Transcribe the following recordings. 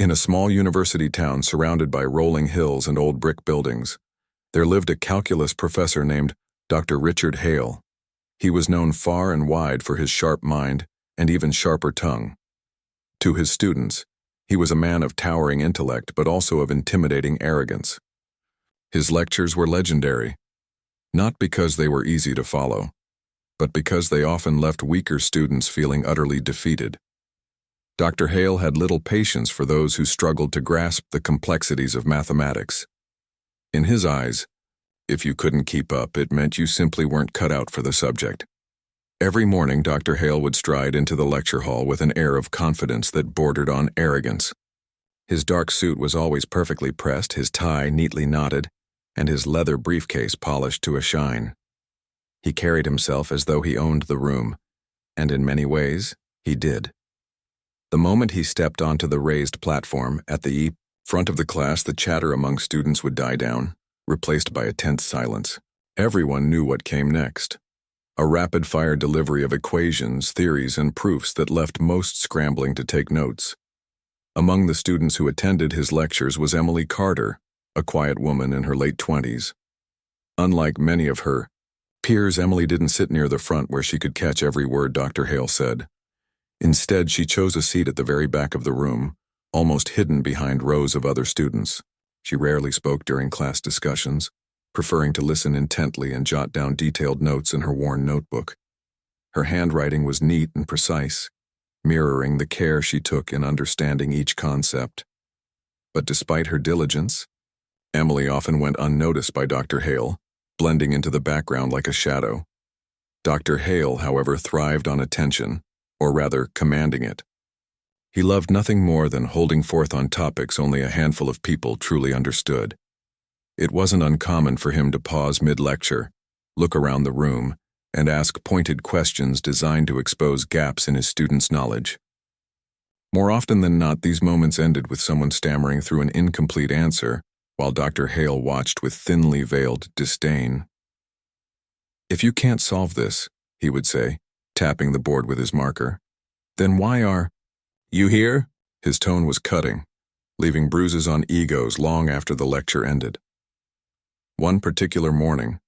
In a small university town surrounded by rolling hills and old brick buildings, there lived a calculus professor named Dr. Richard Hale. He was known far and wide for his sharp mind and even sharper tongue. To his students, he was a man of towering intellect but also of intimidating arrogance. His lectures were legendary, not because they were easy to follow, but because they often left weaker students feeling utterly defeated. Dr. Hale had little patience for those who struggled to grasp the complexities of mathematics. In his eyes, if you couldn't keep up, it meant you simply weren't cut out for the subject. Every morning, Dr. Hale would stride into the lecture hall with an air of confidence that bordered on arrogance. His dark suit was always perfectly pressed, his tie neatly knotted, and his leather briefcase polished to a shine. He carried himself as though he owned the room, and in many ways, he did. The moment he stepped onto the raised platform at the front of the class, the chatter among students would die down, replaced by a tense silence. Everyone knew what came next. A rapid-fire delivery of equations, theories, and proofs that left most scrambling to take notes. Among the students who attended his lectures was Emily Carter, a quiet woman in her late 20s. Unlike many of her peers, Emily didn't sit near the front where she could catch every word Dr. Hale said. Instead, she chose a seat at the very back of the room, almost hidden behind rows of other students. She rarely spoke during class discussions, preferring to listen intently and jot down detailed notes in her worn notebook. Her handwriting was neat and precise, mirroring the care she took in understanding each concept. But despite her diligence, Emily often went unnoticed by Dr. Hale, blending into the background like a shadow. Dr. Hale, however, thrived on attention, or rather, commanding it. He loved nothing more than holding forth on topics only a handful of people truly understood. It wasn't uncommon for him to pause mid-lecture, look around the room, and ask pointed questions designed to expose gaps in his students' knowledge. More often than not, these moments ended with someone stammering through an incomplete answer, while Dr. Hale watched with thinly veiled disdain. "If you can't solve this," he would say, tapping the board with his marker, "then why are you here?" His tone was cutting, leaving bruises on egos long after the lecture ended. One particular morning,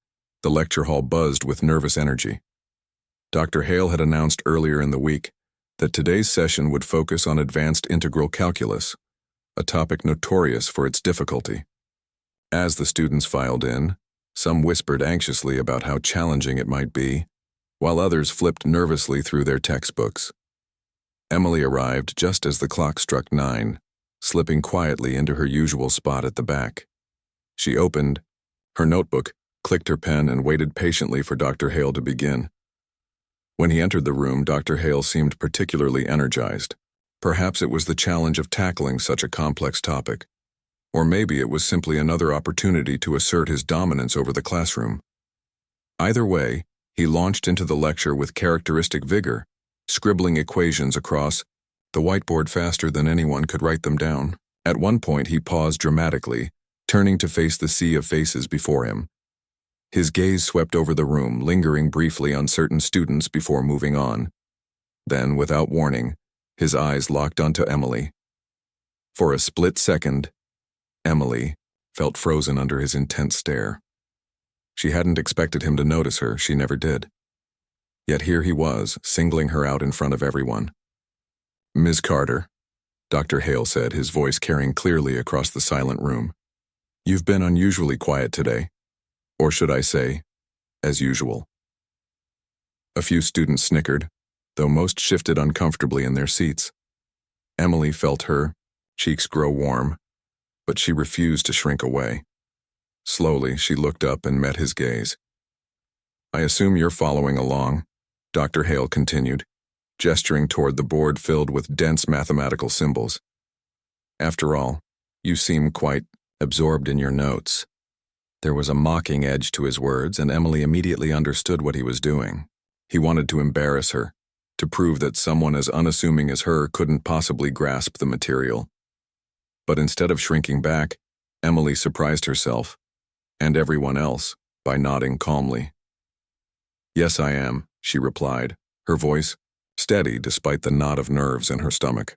the lecture hall buzzed with nervous energy. Dr. Hale had announced earlier in the week that today's session would focus on advanced integral calculus, a topic notorious for its difficulty. As the students filed in, some whispered anxiously about how challenging it might be, while others flipped nervously through their textbooks. Emily arrived just as the clock struck 9, slipping quietly into her usual spot at the back. She opened her notebook, clicked her pen, and waited patiently for Dr. Hale to begin. When he entered the room, Dr. Hale seemed particularly energized. Perhaps it was the challenge of tackling such a complex topic, or maybe it was simply another opportunity to assert his dominance over the classroom. Either way, he launched into the lecture with characteristic vigor, scribbling equations across the whiteboard faster than anyone could write them down. At one point, he paused dramatically, turning to face the sea of faces before him. His gaze swept over the room, lingering briefly on certain students before moving on. Then, without warning, his eyes locked onto Emily. For a split second, Emily felt frozen under his intense stare. She hadn't expected him to notice her, she never did. Yet here he was, singling her out in front of everyone. "Ms. Carter," Dr. Hale said, his voice carrying clearly across the silent room. "You've been unusually quiet today. Or should I say, as usual." A few students snickered, though most shifted uncomfortably in their seats. Emily felt her cheeks grow warm, but she refused to shrink away. Slowly, she looked up and met his gaze. "I assume you're following along," Dr. Hale continued, gesturing toward the board filled with dense mathematical symbols. "After all, you seem quite absorbed in your notes." There was a mocking edge to his words, and Emily immediately understood what he was doing. He wanted to embarrass her, to prove that someone as unassuming as her couldn't possibly grasp the material. But instead of shrinking back, Emily surprised herself, and everyone else, by nodding calmly. "Yes, I am," she replied, her voice steady despite the knot of nerves in her stomach.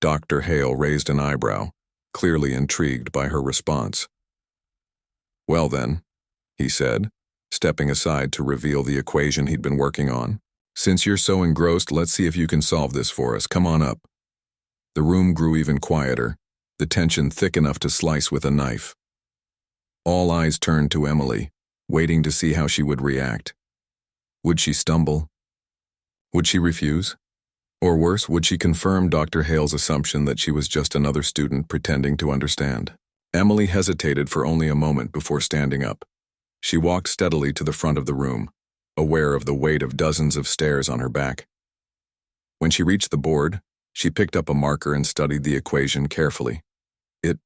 Dr. Hale raised an eyebrow, clearly intrigued by her response. "Well then," he said, stepping aside to reveal the equation he'd been working on. "Since you're so engrossed, let's see if you can solve this for us. Come on up." The room grew even quieter, the tension thick enough to slice with a knife. All eyes turned to Emily, waiting to see how she would react. Would she stumble? Would she refuse? Or worse, would she confirm Dr. Hale's assumption that she was just another student pretending to understand? Emily hesitated for only a moment before standing up. She walked steadily to the front of the room, aware of the weight of dozens of stares on her back. When she reached the board, she picked up a marker and studied the equation carefully. It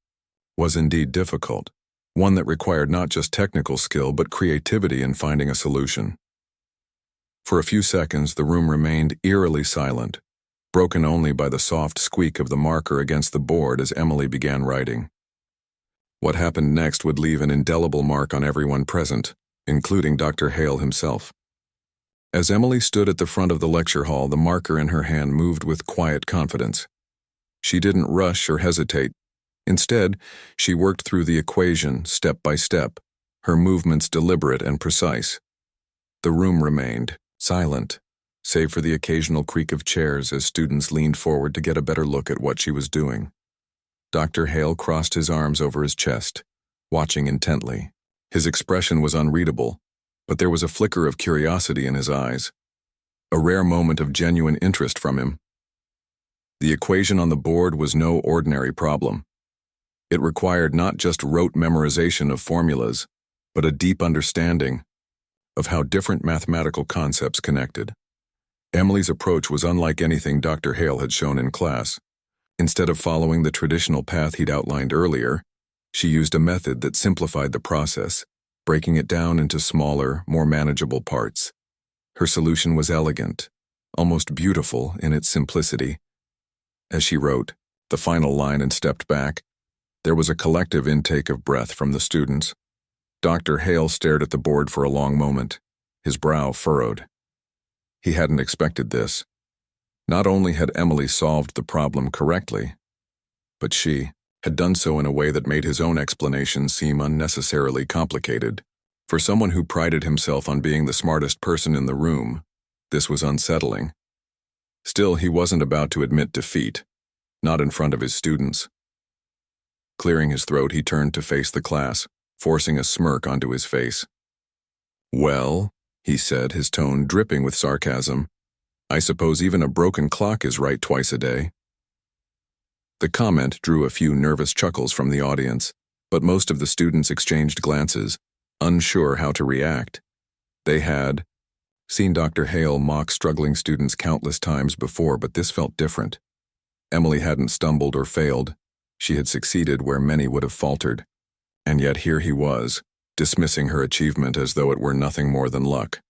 was indeed difficult, one that required not just technical skill but creativity in finding a solution. For a few seconds, the room remained eerily silent, broken only by the soft squeak of the marker against the board as Emily began writing. What happened next would leave an indelible mark on everyone present, including Dr. Hale himself. As Emily stood at the front of the lecture hall, the marker in her hand moved with quiet confidence. She didn't rush or hesitate. Instead, she worked through the equation step by step, her movements deliberate and precise. The room remained silent, save for the occasional creak of chairs as students leaned forward to get a better look at what she was doing. Dr. Hale crossed his arms over his chest, watching intently. His expression was unreadable, but there was a flicker of curiosity in his eyes, a rare moment of genuine interest from him. The equation on the board was no ordinary problem. It required not just rote memorization of formulas, but a deep understanding of how different mathematical concepts connected. Emily's approach was unlike anything Dr. Hale had shown in class. Instead of following the traditional path he'd outlined earlier, she used a method that simplified the process, breaking it down into smaller, more manageable parts. Her solution was elegant, almost beautiful in its simplicity. As she wrote the final line and stepped back, there was a collective intake of breath from the students. Dr. Hale stared at the board for a long moment, his brow furrowed. He hadn't expected this. Not only had Emily solved the problem correctly, but she had done so in a way that made his own explanation seem unnecessarily complicated. For someone who prided himself on being the smartest person in the room, this was unsettling. Still, he wasn't about to admit defeat, not in front of his students. Clearing his throat, he turned to face the class, forcing a smirk onto his face. "Well," he said, his tone dripping with sarcasm, "I suppose even a broken clock is right twice a day." The comment drew a few nervous chuckles from the audience, but most of the students exchanged glances, unsure how to react. They had seen Dr. Hale mock struggling students countless times before, but this felt different. Emily hadn't stumbled or failed. She had succeeded where many would have faltered. And yet here he was, dismissing her achievement as though it were nothing more than luck.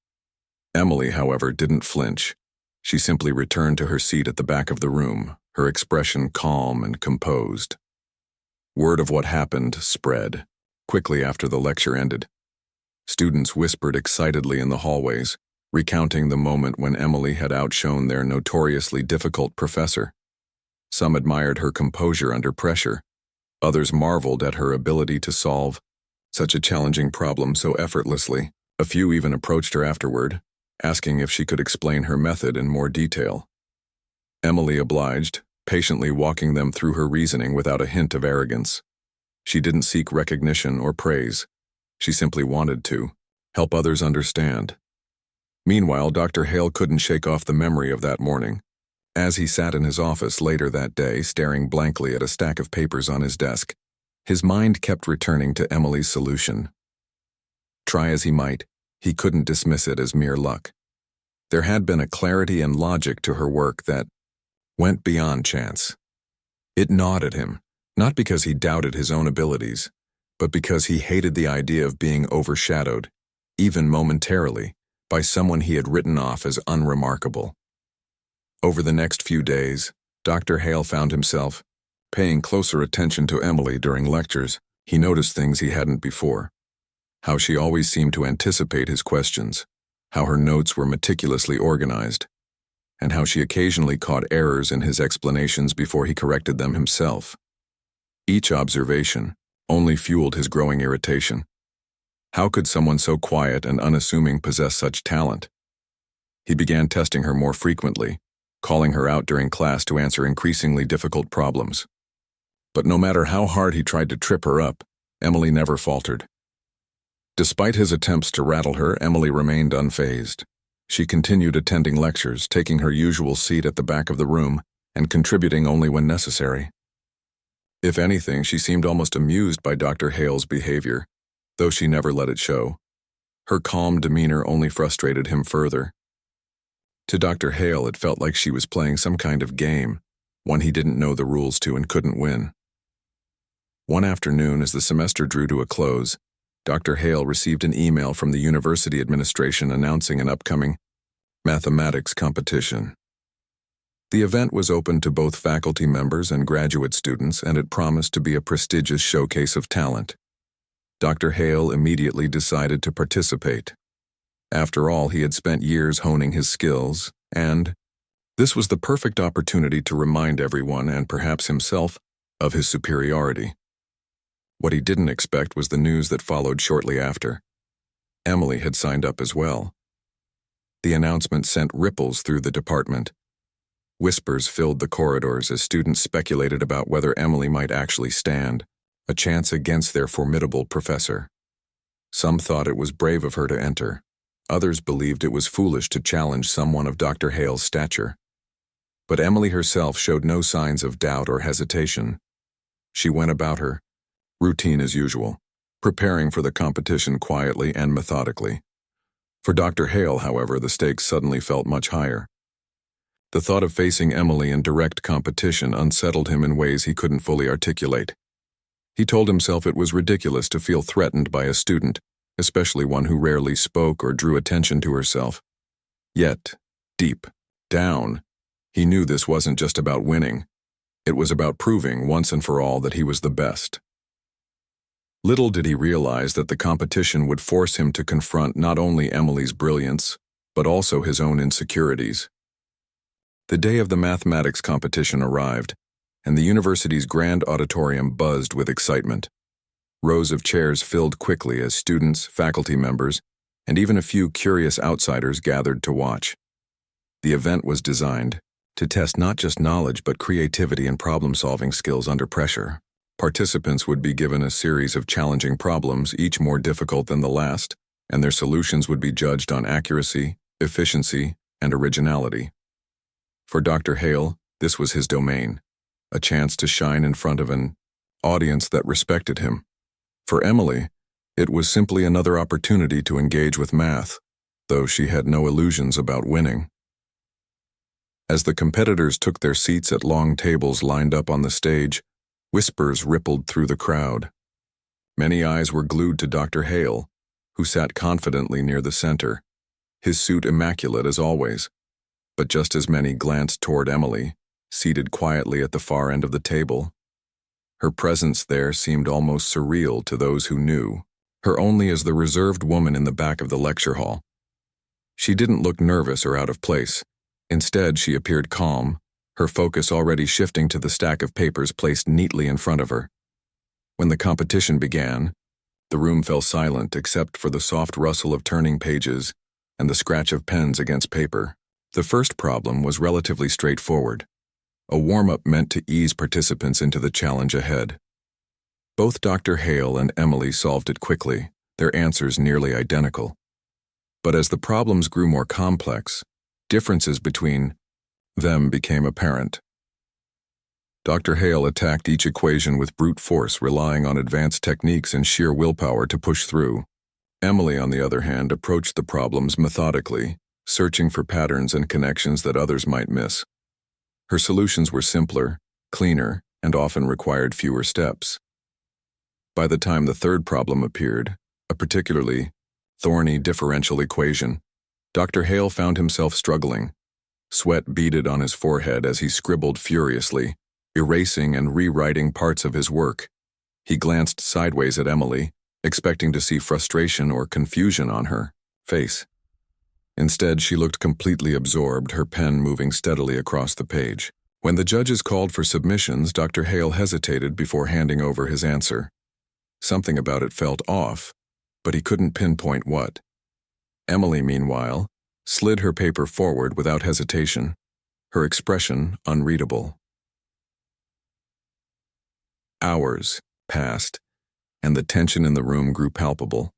Emily, however, didn't flinch. She simply returned to her seat at the back of the room, her expression calm and composed. Word of what happened spread quickly after the lecture ended. Students whispered excitedly in the hallways, recounting the moment when Emily had outshone their notoriously difficult professor. Some admired her composure under pressure. Others marveled at her ability to solve such a challenging problem so effortlessly. A few even approached her afterward, asking if she could explain her method in more detail. Emily obliged, patiently walking them through her reasoning without a hint of arrogance. She didn't seek recognition or praise. She simply wanted to help others understand. Meanwhile, Dr. Hale couldn't shake off the memory of that morning. As he sat in his office later that day, staring blankly at a stack of papers on his desk, his mind kept returning to Emily's solution. Try as he might, he couldn't dismiss it as mere luck. There had been a clarity and logic to her work that went beyond chance. It gnawed at him, not because he doubted his own abilities, but because he hated the idea of being overshadowed, even momentarily, by someone he had written off as unremarkable. Over the next few days, Dr. Hale found himself paying closer attention to Emily during lectures. He noticed things he hadn't before. How she always seemed to anticipate his questions, how her notes were meticulously organized, and how she occasionally caught errors in his explanations before he corrected them himself. Each observation only fueled his growing irritation. How could someone so quiet and unassuming possess such talent? He began testing her more frequently, calling her out during class to answer increasingly difficult problems. But no matter how hard he tried to trip her up, Emily never faltered. Despite his attempts to rattle her, Emily remained unfazed. She continued attending lectures, taking her usual seat at the back of the room, and contributing only when necessary. If anything, she seemed almost amused by Dr. Hale's behavior, though she never let it show. Her calm demeanor only frustrated him further. To Dr. Hale, it felt like she was playing some kind of game, one he didn't know the rules to and couldn't win. One afternoon, as the semester drew to a close, Dr. Hale received an email from the university administration announcing an upcoming mathematics competition. The event was open to both faculty members and graduate students, and it promised to be a prestigious showcase of talent. Dr. Hale immediately decided to participate. After all, he had spent years honing his skills, and this was the perfect opportunity to remind everyone, and perhaps himself, of his superiority. What he didn't expect was the news that followed shortly after. Emily had signed up as well. The announcement sent ripples through the department. Whispers filled the corridors as students speculated about whether Emily might actually stand a chance against their formidable professor. Some thought it was brave of her to enter. Others believed it was foolish to challenge someone of Dr. Hale's stature. But Emily herself showed no signs of doubt or hesitation. She went about her routine as usual, preparing for the competition quietly and methodically. For Dr. Hale, however, the stakes suddenly felt much higher. The thought of facing Emily in direct competition unsettled him in ways he couldn't fully articulate. He told himself it was ridiculous to feel threatened by a student, especially one who rarely spoke or drew attention to herself. Yet, deep down, he knew this wasn't just about winning. It was about proving once and for all that he was the best. Little did he realize that the competition would force him to confront not only Emily's brilliance, but also his own insecurities. The day of the mathematics competition arrived, and the university's grand auditorium buzzed with excitement. Rows of chairs filled quickly as students, faculty members, and even a few curious outsiders gathered to watch. The event was designed to test not just knowledge but creativity and problem-solving skills under pressure. Participants would be given a series of challenging problems, each more difficult than the last, and their solutions would be judged on accuracy, efficiency, and originality. For Dr. Hale, this was his domain, a chance to shine in front of an audience that respected him. For Emily, it was simply another opportunity to engage with math, though she had no illusions about winning. As the competitors took their seats at long tables lined up on the stage, whispers rippled through the crowd. Many eyes were glued to Dr. Hale, who sat confidently near the center, his suit immaculate as always. But just as many glanced toward Emily, seated quietly at the far end of the table. Her presence there seemed almost surreal to those who knew her only as the reserved woman in the back of the lecture hall. She didn't look nervous or out of place. Instead, she appeared calm, her focus already shifting to the stack of papers placed neatly in front of her. When the competition began, the room fell silent except for the soft rustle of turning pages and the scratch of pens against paper. The first problem was relatively straightforward, a warm-up meant to ease participants into the challenge ahead. Both Dr. Hale and Emily solved it quickly, their answers nearly identical. But as the problems grew more complex, differences between them became apparent. Dr. Hale attacked each equation with brute force, relying on advanced techniques and sheer willpower to push through. Emily, on the other hand, approached the problems methodically, searching for patterns and connections that others might miss. Her solutions were simpler, cleaner, and often required fewer steps. By the time the third problem appeared, a particularly thorny differential equation, Dr. Hale found himself struggling. Sweat beaded on his forehead as he scribbled furiously, erasing and rewriting parts of his work. He glanced sideways at Emily, expecting to see frustration or confusion on her face. Instead, she looked completely absorbed, her pen moving steadily across the page. When the judges called for submissions, Dr. Hale hesitated before handing over his answer. Something about it felt off, but he couldn't pinpoint what. Emily, meanwhile, slid her paper forward without hesitation, her expression unreadable. Hours passed, and the tension in the room grew palpable.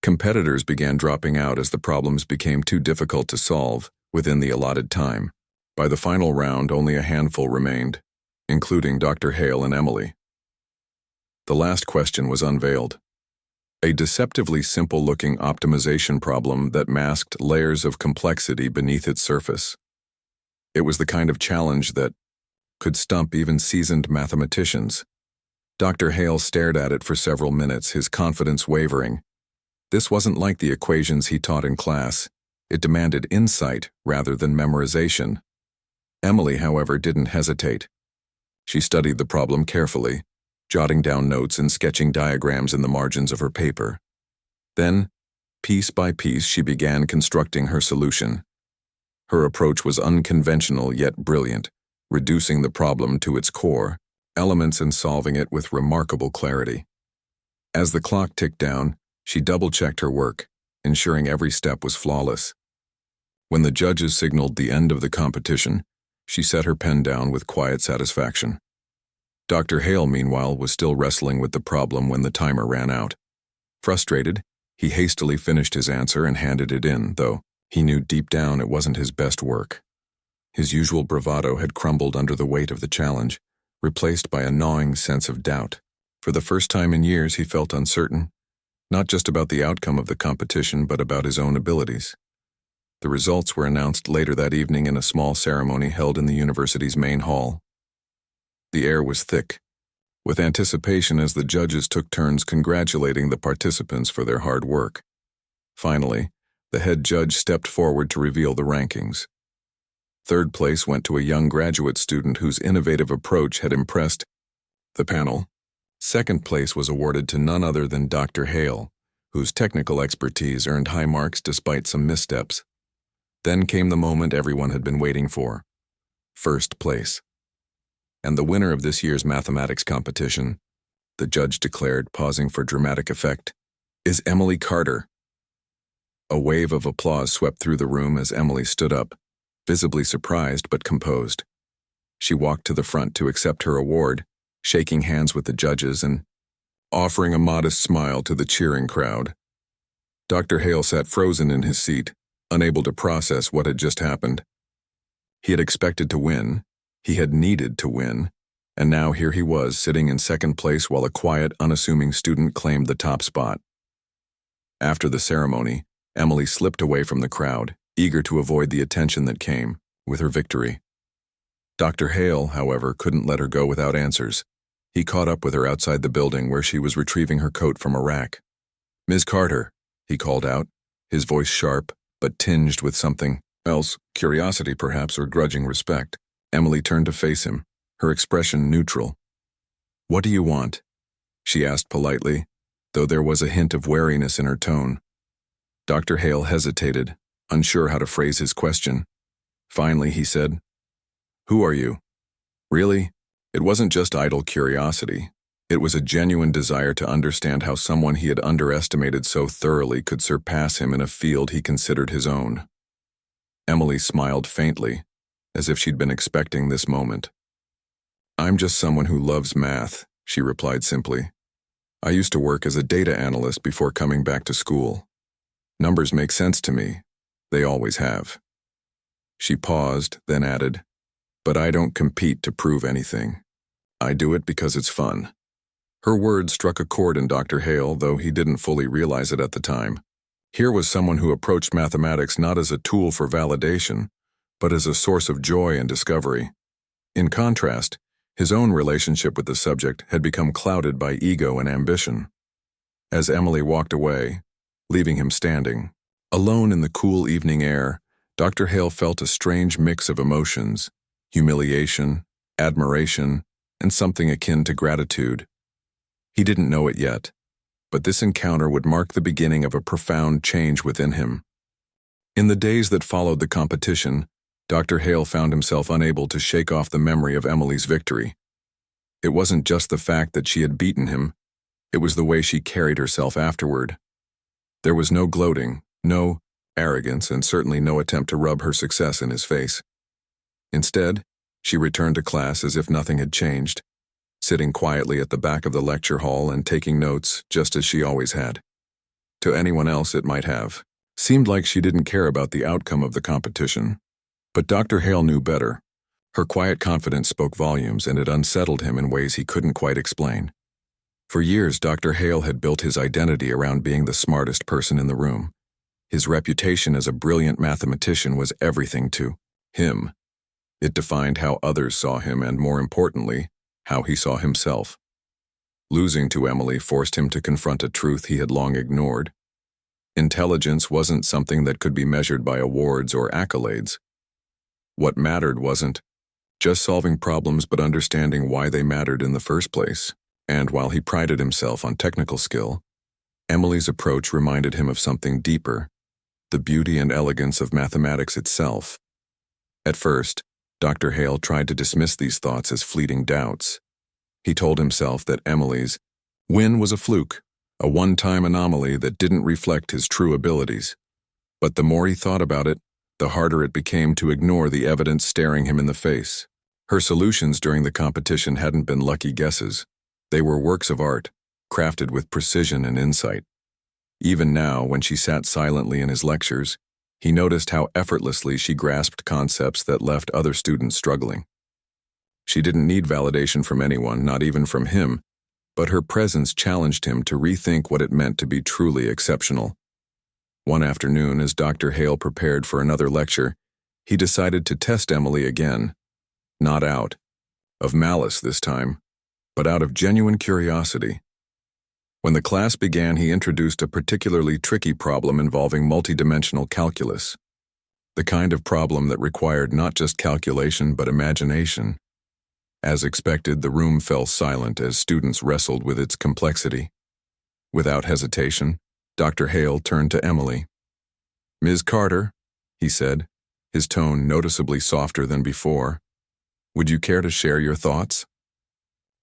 Competitors began dropping out as the problems became too difficult to solve within the allotted time. By the final round, only a handful remained, including Dr. Hale and Emily. The last question was unveiled. A deceptively simple-looking optimization problem that masked layers of complexity beneath its surface. It was the kind of challenge that could stump even seasoned mathematicians. Dr. Hale stared at it for several minutes, his confidence wavering. This wasn't like the equations he taught in class. It demanded insight rather than memorization. Emily, however, didn't hesitate. She studied the problem carefully, jotting down notes and sketching diagrams in the margins of her paper. Then, piece by piece, she began constructing her solution. Her approach was unconventional yet brilliant, reducing the problem to its core elements and solving it with remarkable clarity. As the clock ticked down, she double-checked her work, ensuring every step was flawless. When the judges signaled the end of the competition, she set her pen down with quiet satisfaction. Dr. Hale, meanwhile, was still wrestling with the problem when the timer ran out. Frustrated, he hastily finished his answer and handed it in, though he knew deep down it wasn't his best work. His usual bravado had crumbled under the weight of the challenge, replaced by a gnawing sense of doubt. For the first time in years, he felt uncertain, not just about the outcome of the competition, but about his own abilities. The results were announced later that evening in a small ceremony held in the university's main hall. The air was thick, with anticipation as the judges took turns congratulating the participants for their hard work. Finally, the head judge stepped forward to reveal the rankings. Third place went to a young graduate student whose innovative approach had impressed the panel. Second place was awarded to none other than Dr. Hale, whose technical expertise earned high marks despite some missteps. Then came the moment everyone had been waiting for. First place. And the winner of this year's mathematics competition, the judge declared, pausing for dramatic effect, is Emily Carter. A wave of applause swept through the room as Emily stood up, visibly surprised but composed. She walked to the front to accept her award, shaking hands with the judges and offering a modest smile to the cheering crowd. Dr. Hale sat frozen in his seat, unable to process what had just happened. He had expected to win, he had needed to win, and now here he was sitting in second place while a quiet, unassuming student claimed the top spot. After the ceremony, Emily slipped away from the crowd, eager to avoid the attention that came with her victory. Dr. Hale, however, couldn't let her go without answers. He caught up with her outside the building where she was retrieving her coat from a rack. "Ms. Carter," he called out, his voice sharp, but tinged with something else, curiosity perhaps, or grudging respect. Emily turned to face him, her expression neutral. "What do you want?" she asked politely, though there was a hint of wariness in her tone. Dr. Hale hesitated, unsure how to phrase his question. Finally, he said, "Who are you?" Really, it wasn't just idle curiosity. It was a genuine desire to understand how someone he had underestimated so thoroughly could surpass him in a field he considered his own. Emily smiled faintly, as if she'd been expecting this moment. "I'm just someone who loves math," she replied simply. "I used to work as a data analyst before coming back to school. Numbers make sense to me. They always have." She paused, then added, "But I don't compete to prove anything. I do it because it's fun." Her words struck a chord in Dr. Hale, though he didn't fully realize it at the time. Here was someone who approached mathematics not as a tool for validation, but as a source of joy and discovery. In contrast, his own relationship with the subject had become clouded by ego and ambition. As Emily walked away, leaving him standing, alone in the cool evening air, Dr. Hale felt a strange mix of emotions: humiliation, admiration, and something akin to gratitude. He didn't know it yet, but this encounter would mark the beginning of a profound change within him. In the days that followed the competition, Dr. Hale found himself unable to shake off the memory of Emily's victory. It wasn't just the fact that she had beaten him, it was the way she carried herself afterward. There was no gloating, no arrogance, and certainly no attempt to rub her success in his face. Instead, she returned to class as if nothing had changed, sitting quietly at the back of the lecture hall and taking notes just as she always had. To anyone else it might have seemed like she didn't care about the outcome of the competition. But Dr. Hale knew better. Her quiet confidence spoke volumes, and it unsettled him in ways he couldn't quite explain. For years, Dr. Hale had built his identity around being the smartest person in the room. His reputation as a brilliant mathematician was everything to him. It defined how others saw him and, more importantly, how he saw himself. Losing to Emily forced him to confront a truth he had long ignored. Intelligence wasn't something that could be measured by awards or accolades. What mattered wasn't just solving problems but understanding why they mattered in the first place. And while he prided himself on technical skill, Emily's approach reminded him of something deeper, the beauty and elegance of mathematics itself. At first, Dr. Hale tried to dismiss these thoughts as fleeting doubts. He told himself that Emily's win was a fluke, a one-time anomaly that didn't reflect his true abilities. But the more he thought about it, the harder it became to ignore the evidence staring him in the face. Her solutions during the competition hadn't been lucky guesses. They were works of art, crafted with precision and insight. Even now, when she sat silently in his lectures, he noticed how effortlessly she grasped concepts that left other students struggling. She didn't need validation from anyone, not even from him, but her presence challenged him to rethink what it meant to be truly exceptional. One afternoon, as Dr. Hale prepared for another lecture, he decided to test Emily again. Not out of malice this time, but out of genuine curiosity. When the class began, he introduced a particularly tricky problem involving multidimensional calculus, the kind of problem that required not just calculation but imagination. As expected, the room fell silent as students wrestled with its complexity. Without hesitation, Dr. Hale turned to Emily. "Ms. Carter," he said, his tone noticeably softer than before, "would you care to share your thoughts?"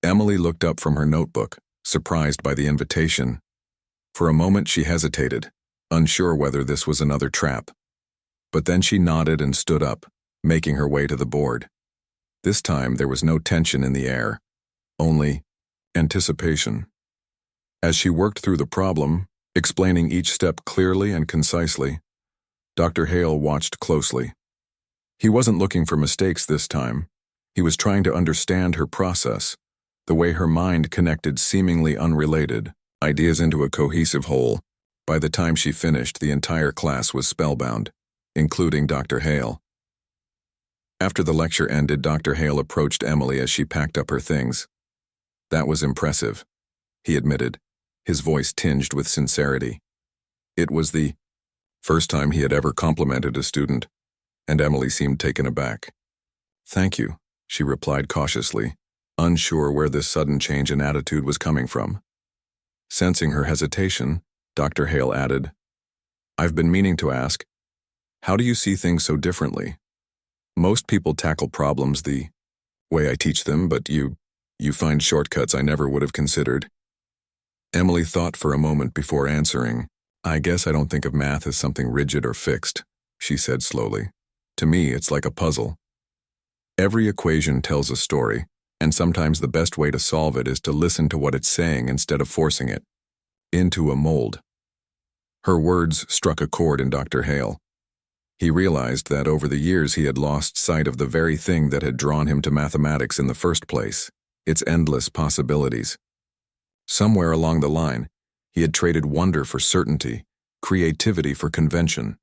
Emily looked up from her notebook, surprised by the invitation. For a moment she hesitated, unsure whether this was another trap. But then she nodded and stood up, making her way to the board. This time there was no tension in the air, only anticipation. As she worked through the problem, explaining each step clearly and concisely, Dr. Hale watched closely. He wasn't looking for mistakes this time. He was trying to understand her process, the way her mind connected seemingly unrelated ideas into a cohesive whole. By the time she finished, the entire class was spellbound, including Dr. Hale. After the lecture ended, Dr. Hale approached Emily as she packed up her things. "That was impressive," he admitted, his voice tinged with sincerity. It was the first time he had ever complimented a student, and Emily seemed taken aback. "Thank you," she replied cautiously, unsure where this sudden change in attitude was coming from. Sensing her hesitation, Dr. Hale added, "I've been meaning to ask, how do you see things so differently? Most people tackle problems the way I teach them, but you find shortcuts I never would have considered." Emily thought for a moment before answering. "I guess I don't think of math as something rigid or fixed," she said slowly. "To me, it's like a puzzle. Every equation tells a story, and sometimes the best way to solve it is to listen to what it's saying instead of forcing it into a mold." Her words struck a chord in Dr. Hale. He realized that over the years he had lost sight of the very thing that had drawn him to mathematics in the first place, its endless possibilities. Somewhere along the line, he had traded wonder for certainty, creativity for convention.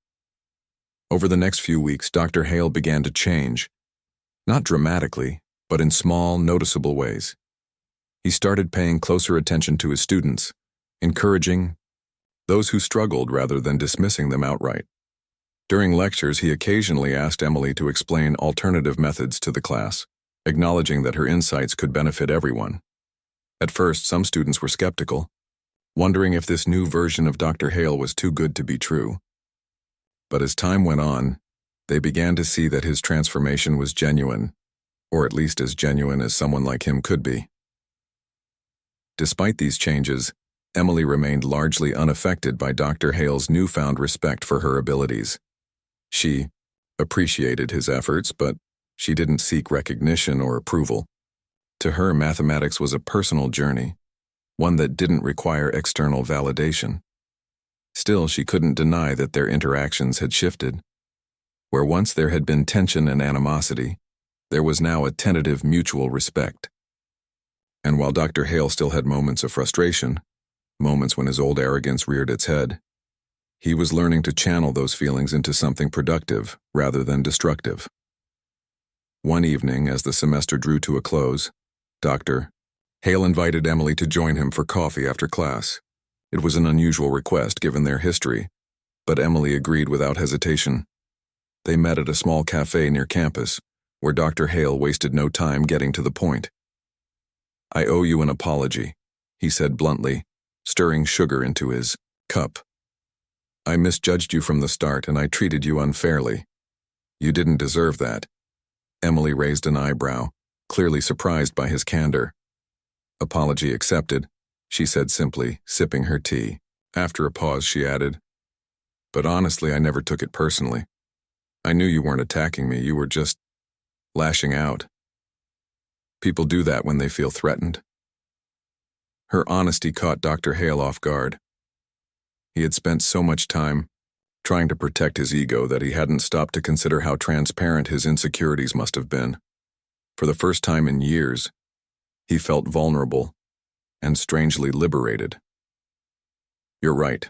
Over the next few weeks, Dr. Hale began to change. Not dramatically, but in small, noticeable ways. He started paying closer attention to his students, encouraging those who struggled rather than dismissing them outright. During lectures, he occasionally asked Emily to explain alternative methods to the class, acknowledging that her insights could benefit everyone. At first, some students were skeptical, wondering if this new version of Dr. Hale was too good to be true. But as time went on, they began to see that his transformation was genuine, or at least as genuine as someone like him could be. Despite these changes, Emily remained largely unaffected by Dr. Hale's newfound respect for her abilities. She appreciated his efforts, but she didn't seek recognition or approval. To her, mathematics was a personal journey, one that didn't require external validation. Still, she couldn't deny that their interactions had shifted. Where once there had been tension and animosity, there was now a tentative mutual respect. And while Dr. Hale still had moments of frustration, moments when his old arrogance reared its head, he was learning to channel those feelings into something productive rather than destructive. One evening, as the semester drew to a close, Dr. Hale invited Emily to join him for coffee after class. It was an unusual request given their history, but Emily agreed without hesitation. They met at a small cafe near campus, where Dr. Hale wasted no time getting to the point. "I owe you an apology," he said bluntly, stirring sugar into his cup. "I misjudged you from the start and I treated you unfairly. You didn't deserve that." Emily raised an eyebrow, clearly surprised by his candor. "Apology accepted," she said simply, sipping her tea. After a pause, she added, "But honestly, I never took it personally. I knew you weren't attacking me, you were just lashing out. People do that when they feel threatened." Her honesty caught Dr. Hale off guard. He had spent so much time trying to protect his ego that he hadn't stopped to consider how transparent his insecurities must have been. For the first time in years, he felt vulnerable and strangely liberated. "You're right,"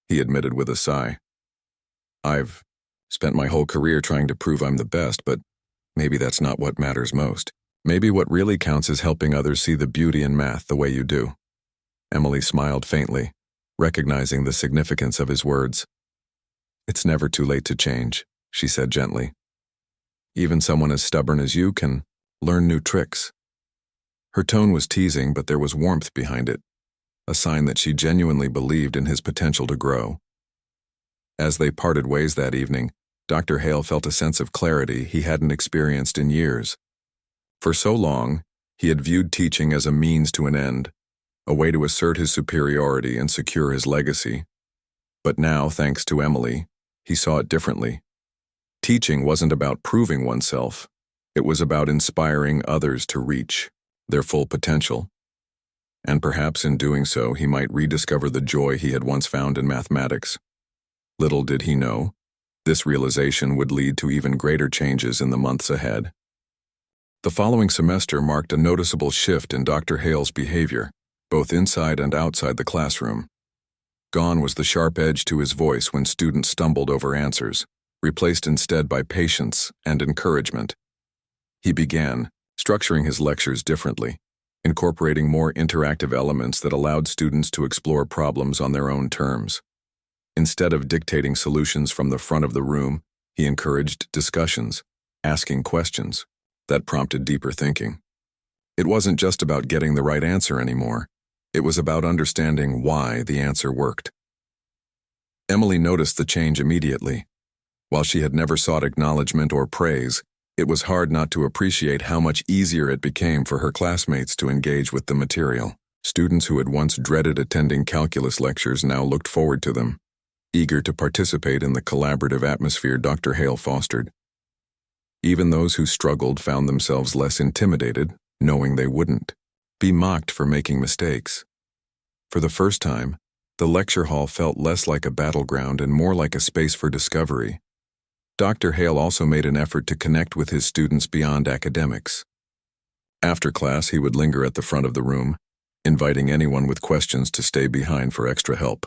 he admitted with a sigh. "I've spent my whole career trying to prove I'm the best, but maybe that's not what matters most. Maybe what really counts is helping others see the beauty in math the way you do." Emily smiled faintly, recognizing the significance of his words. "It's never too late to change," she said gently. "Even someone as stubborn as you can learn new tricks." Her tone was teasing, but there was warmth behind it, a sign that she genuinely believed in his potential to grow. As they parted ways that evening, Dr. Hale felt a sense of clarity he hadn't experienced in years. For so long, he had viewed teaching as a means to an end, a way to assert his superiority and secure his legacy. But now, thanks to Emily, he saw it differently. Teaching wasn't about proving oneself. It was about inspiring others to reach their full potential. And perhaps in doing so, he might rediscover the joy he had once found in mathematics. Little did he know, this realization would lead to even greater changes in the months ahead. The following semester marked a noticeable shift in Dr. Hale's behavior, both inside and outside the classroom. Gone was the sharp edge to his voice when students stumbled over answers, replaced instead by patience and encouragement. He began structuring his lectures differently, incorporating more interactive elements that allowed students to explore problems on their own terms. Instead of dictating solutions from the front of the room, he encouraged discussions, asking questions that prompted deeper thinking. It wasn't just about getting the right answer anymore. It was about understanding why the answer worked. Emily noticed the change immediately. While she had never sought acknowledgement or praise, it was hard not to appreciate how much easier it became for her classmates to engage with the material. Students who had once dreaded attending calculus lectures now looked forward to them, eager to participate in the collaborative atmosphere Dr. Hale fostered. Even those who struggled found themselves less intimidated, knowing they wouldn't be mocked for making mistakes. For the first time, the lecture hall felt less like a battleground and more like a space for discovery. Dr. Hale also made an effort to connect with his students beyond academics. After class, he would linger at the front of the room, inviting anyone with questions to stay behind for extra help.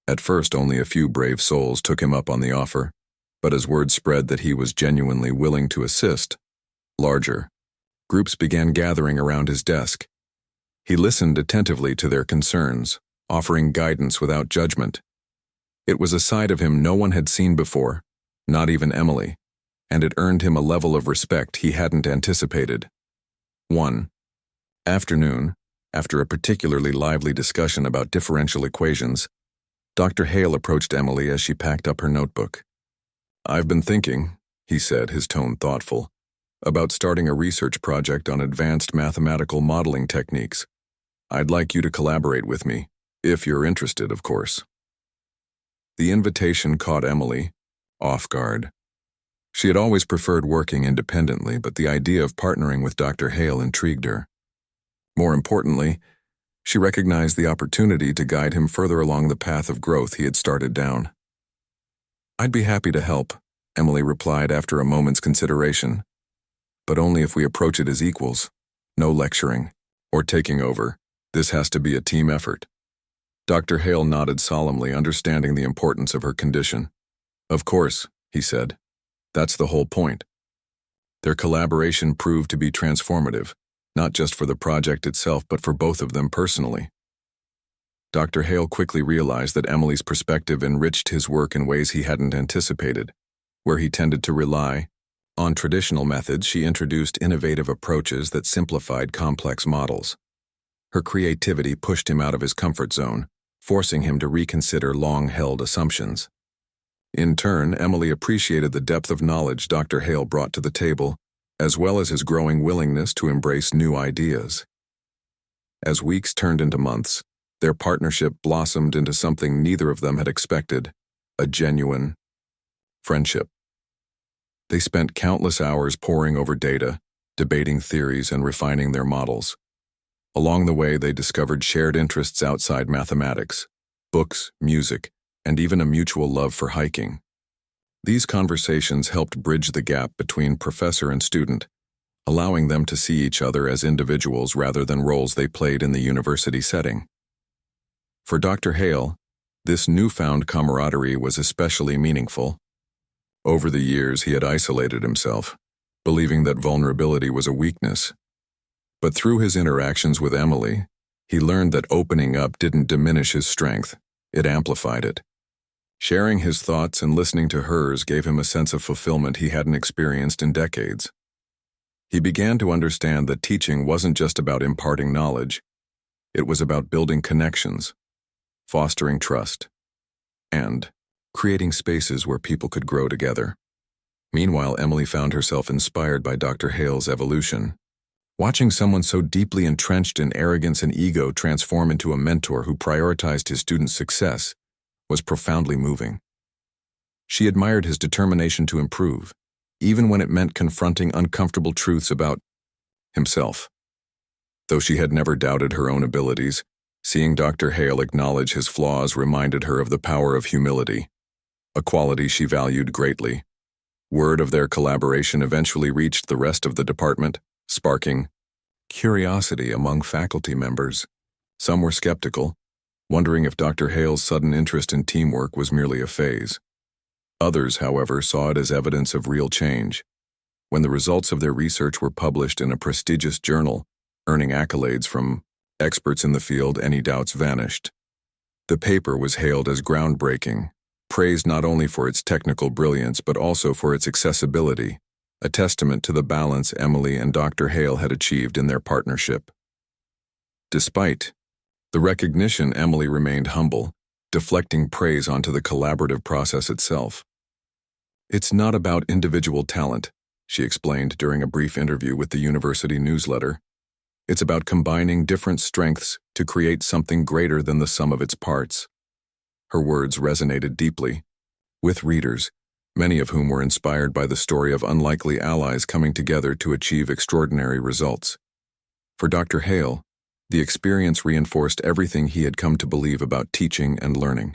At first, only a few brave souls took him up on the offer, but as word spread that he was genuinely willing to assist, larger groups began gathering around his desk. He listened attentively to their concerns, offering guidance without judgment. It was a side of him no one had seen before, not even Emily, and it earned him a level of respect he hadn't anticipated. One afternoon, after a particularly lively discussion about differential equations, Dr. Hale approached Emily as she packed up her notebook. "I've been thinking," he said, his tone thoughtful, "about starting a research project on advanced mathematical modeling techniques. I'd like you to collaborate with me, if you're interested, of course." The invitation caught Emily off guard. She had always preferred working independently, but the idea of partnering with Dr. Hale intrigued her. More importantly, she recognized the opportunity to guide him further along the path of growth he had started down. "I'd be happy to help," Emily replied after a moment's consideration, "but only if we approach it as equals. No lecturing or taking over. This has to be a team effort." Dr. Hale nodded solemnly, understanding the importance of her condition. "Of course," he said. "That's the whole point." Their collaboration proved to be transformative, not just for the project itself but for both of them personally. Dr. Hale quickly realized that Emily's perspective enriched his work in ways he hadn't anticipated. Where he tended to rely on traditional methods, she introduced innovative approaches that simplified complex models. Her creativity pushed him out of his comfort zone, forcing him to reconsider long-held assumptions. In turn, Emily appreciated the depth of knowledge Dr. Hale brought to the table, as well as his growing willingness to embrace new ideas. As weeks turned into months, their partnership blossomed into something neither of them had expected: a genuine friendship. They spent countless hours poring over data, debating theories, and refining their models. Along the way, they discovered shared interests outside mathematics: books, music, and even a mutual love for hiking. These conversations helped bridge the gap between professor and student, allowing them to see each other as individuals rather than roles they played in the university setting. For Dr. Hale, this newfound camaraderie was especially meaningful. Over the years, he had isolated himself, believing that vulnerability was a weakness. But through his interactions with Emily, he learned that opening up didn't diminish his strength, it amplified it. Sharing his thoughts and listening to hers gave him a sense of fulfillment he hadn't experienced in decades. He began to understand that teaching wasn't just about imparting knowledge, it was about building connections, fostering trust, and creating spaces where people could grow together. Meanwhile, Emily found herself inspired by Dr. Hale's evolution. Watching someone so deeply entrenched in arrogance and ego transform into a mentor who prioritized his students' success was profoundly moving. She admired his determination to improve, even when it meant confronting uncomfortable truths about himself. Though she had never doubted her own abilities, seeing Dr. Hale acknowledge his flaws reminded her of the power of humility, a quality she valued greatly. Word of their collaboration eventually reached the rest of the department, sparking curiosity among faculty members. Some were skeptical, wondering if Dr. Hale's sudden interest in teamwork was merely a phase. Others, however, saw it as evidence of real change. When the results of their research were published in a prestigious journal, earning accolades from experts in the field, any doubts vanished. The paper was hailed as groundbreaking, praised not only for its technical brilliance but also for its accessibility, a testament to the balance Emily and Dr. Hale had achieved in their partnership. Despite the recognition, Emily remained humble, deflecting praise onto the collaborative process itself. "It's not about individual talent," she explained during a brief interview with the university newsletter. "It's about combining different strengths to create something greater than the sum of its parts." Her words resonated deeply with readers, many of whom were inspired by the story of unlikely allies coming together to achieve extraordinary results. For Dr. Hale, the experience reinforced everything he had come to believe about teaching and learning.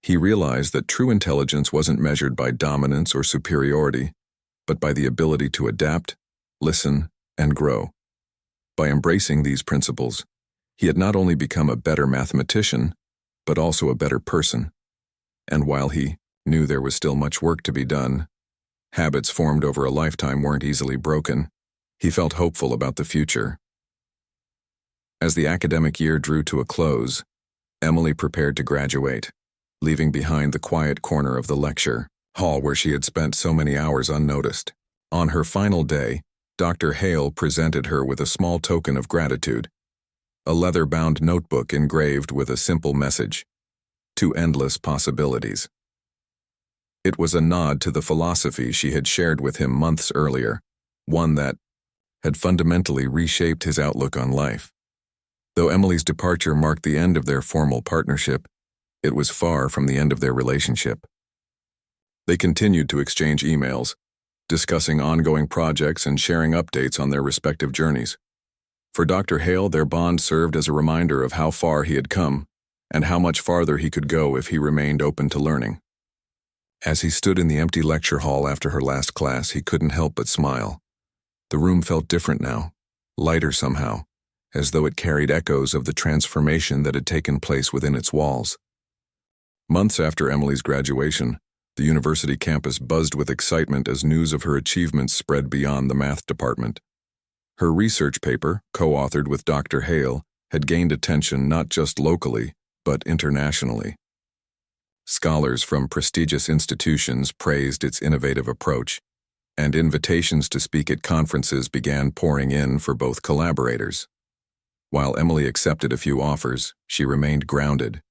He realized that true intelligence wasn't measured by dominance or superiority, but by the ability to adapt, listen, and grow. By embracing these principles, he had not only become a better mathematician, but also a better person. And while he knew there was still much work to be done, habits formed over a lifetime weren't easily broken, he felt hopeful about the future. As the academic year drew to a close, Emily prepared to graduate, leaving behind the quiet corner of the lecture hall where she had spent so many hours unnoticed. On her final day, Dr. Hale presented her with a small token of gratitude, a leather-bound notebook engraved with a simple message: to endless possibilities. It was a nod to the philosophy she had shared with him months earlier, one that had fundamentally reshaped his outlook on life. Though Emily's departure marked the end of their formal partnership, it was far from the end of their relationship. They continued to exchange emails, discussing ongoing projects and sharing updates on their respective journeys. For Dr. Hale, their bond served as a reminder of how far he had come and how much farther he could go if he remained open to learning. As he stood in the empty lecture hall after her last class, he couldn't help but smile. The room felt different now, lighter somehow, as though it carried echoes of the transformation that had taken place within its walls. Months after Emily's graduation, the university campus buzzed with excitement as news of her achievements spread beyond the math department. Her research paper, co-authored with Dr. Hale, had gained attention not just locally, but internationally. Scholars from prestigious institutions praised its innovative approach, and invitations to speak at conferences began pouring in for both collaborators. While Emily accepted a few offers, she remained grounded,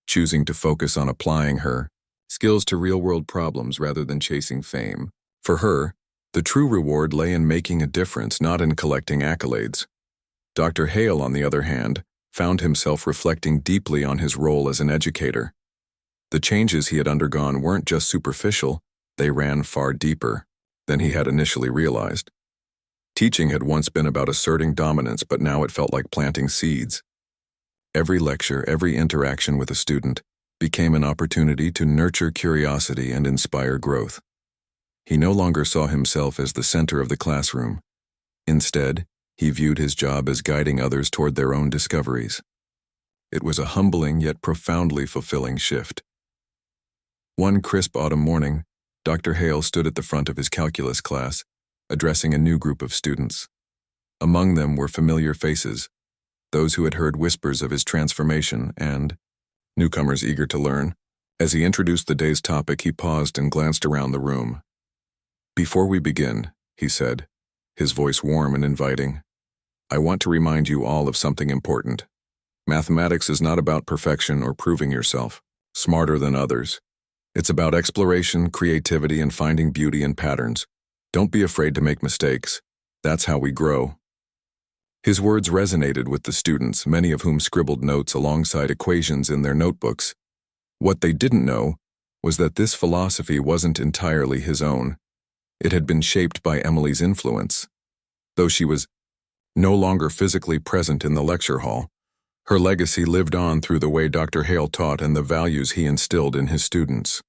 choosing to focus on applying her skills to real-world problems rather than chasing fame. For her, the true reward lay in making a difference, not in collecting accolades. Dr. Hale, on the other hand, found himself reflecting deeply on his role as an educator. The changes he had undergone weren't just superficial, they ran far deeper than he had initially realized. Teaching had once been about asserting dominance, but now it felt like planting seeds. Every lecture, every interaction with a student became an opportunity to nurture curiosity and inspire growth. He no longer saw himself as the center of the classroom. Instead, he viewed his job as guiding others toward their own discoveries. It was a humbling yet profoundly fulfilling shift. One crisp autumn morning, Dr. Hale stood at the front of his calculus class, addressing a new group of students. Among them were familiar faces, those who had heard whispers of his transformation and newcomers eager to learn. As he introduced the day's topic, he paused and glanced around the room. "Before we begin," he said, his voice warm and inviting, "I want to remind you all of something important. Mathematics is not about perfection or proving yourself smarter than others. It's about exploration, creativity, and finding beauty in patterns. Don't be afraid to make mistakes. That's how we grow." His words resonated with the students, many of whom scribbled notes alongside equations in their notebooks. What they didn't know was that this philosophy wasn't entirely his own. It had been shaped by Emily's influence. Though she was no longer physically present in the lecture hall, her legacy lived on through the way Dr. Hale taught and the values he instilled in his students.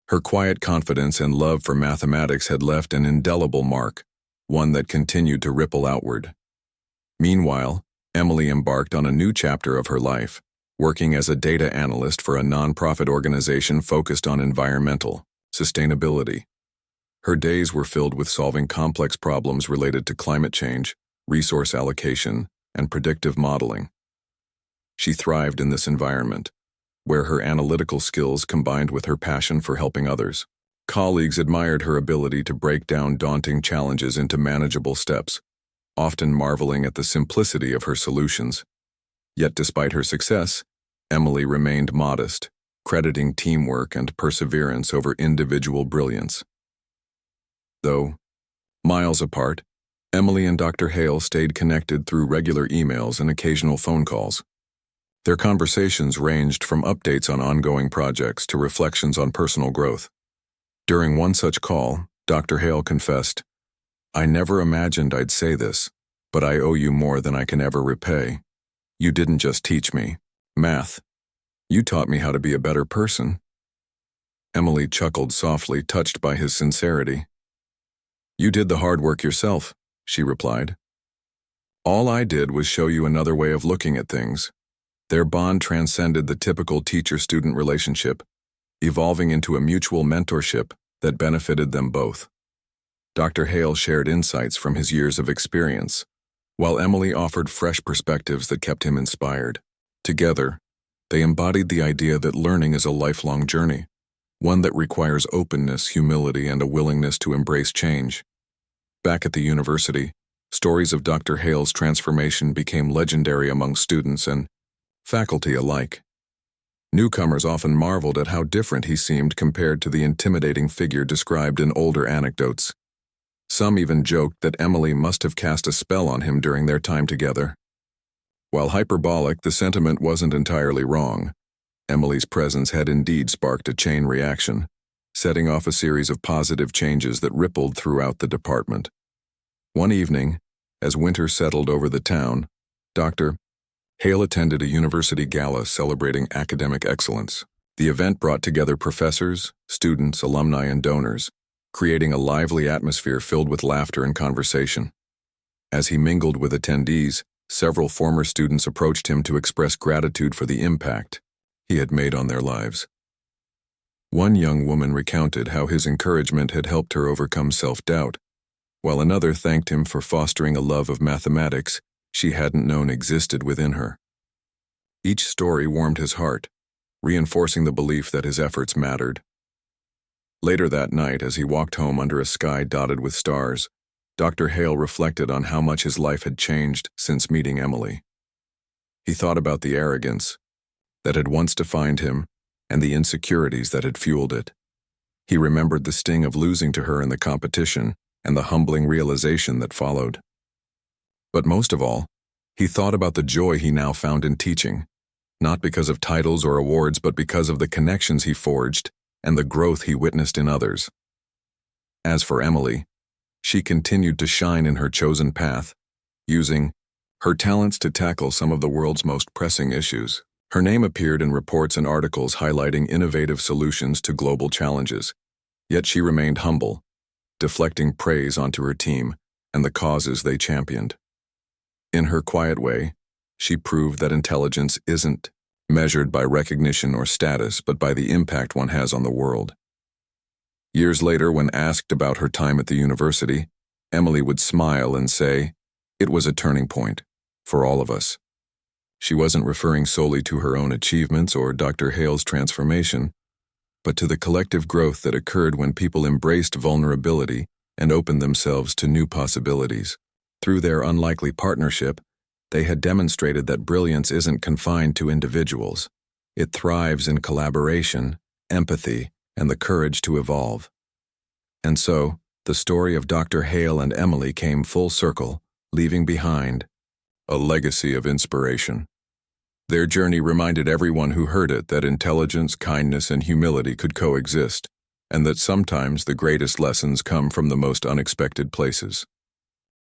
Her quiet confidence and love for mathematics had left an indelible mark, one that continued to ripple outward. Meanwhile, Emily embarked on a new chapter of her life, working as a data analyst for a nonprofit organization focused on environmental sustainability. Her days were filled with solving complex problems related to climate change, resource allocation, and predictive modeling. She thrived in this environment, where her analytical skills combined with her passion for helping others. Colleagues admired her ability to break down daunting challenges into manageable steps, often marveling at the simplicity of her solutions. Yet despite her success, Emily remained modest, crediting teamwork and perseverance over individual brilliance. Though miles apart, Emily and Dr. Hale stayed connected through regular emails and occasional phone calls. Their conversations ranged from updates on ongoing projects to reflections on personal growth. During one such call, Dr. Hale confessed, "I never imagined I'd say this, but I owe you more than I can ever repay. You didn't just teach me math. You taught me how to be a better person." Emily chuckled softly, touched by his sincerity. "You did the hard work yourself," she replied. "All I did was show you another way of looking at things." Their bond transcended the typical teacher-student relationship, evolving into a mutual mentorship that benefited them both. Dr. Hale shared insights from his years of experience, while Emily offered fresh perspectives that kept him inspired. Together, they embodied the idea that learning is a lifelong journey, one that requires openness, humility, and a willingness to embrace change. Back at the university, stories of Dr. Hale's transformation became legendary among students and faculty alike. Newcomers often marveled at how different he seemed compared to the intimidating figure described in older anecdotes. Some even joked that Emily must have cast a spell on him during their time together. While hyperbolic, the sentiment wasn't entirely wrong. Emily's presence had indeed sparked a chain reaction, setting off a series of positive changes that rippled throughout the department. One evening, as winter settled over the town, Dr. Hale attended a university gala celebrating academic excellence. The event brought together professors, students, alumni, and donors, creating a lively atmosphere filled with laughter and conversation. As he mingled with attendees, several former students approached him to express gratitude for the impact he had made on their lives. One young woman recounted how his encouragement had helped her overcome self-doubt, while another thanked him for fostering a love of mathematics she hadn't known existed within her. Each story warmed his heart, reinforcing the belief that his efforts mattered. Later that night, as he walked home under a sky dotted with stars, Dr. Hale reflected on how much his life had changed since meeting Emily. He thought about the arrogance that had once defined him and the insecurities that had fueled it. He remembered the sting of losing to her in the competition and the humbling realization that followed. But most of all, he thought about the joy he now found in teaching, not because of titles or awards, but because of the connections he forged and the growth he witnessed in others. As for Emily, she continued to shine in her chosen path, using her talents to tackle some of the world's most pressing issues. Her name appeared in reports and articles highlighting innovative solutions to global challenges, yet she remained humble, deflecting praise onto her team and the causes they championed. In her quiet way, she proved that intelligence isn't measured by recognition or status, but by the impact one has on the world. Years later, when asked about her time at the university, Emily would smile and say, "It was a turning point for all of us." She wasn't referring solely to her own achievements or Dr. Hale's transformation, but to the collective growth that occurred when people embraced vulnerability and opened themselves to new possibilities. Through their unlikely partnership, they had demonstrated that brilliance isn't confined to individuals. It thrives in collaboration, empathy, and the courage to evolve. And so, the story of Dr. Hale and Emily came full circle, leaving behind a legacy of inspiration. Their journey reminded everyone who heard it that intelligence, kindness, and humility could coexist, and that sometimes the greatest lessons come from the most unexpected places.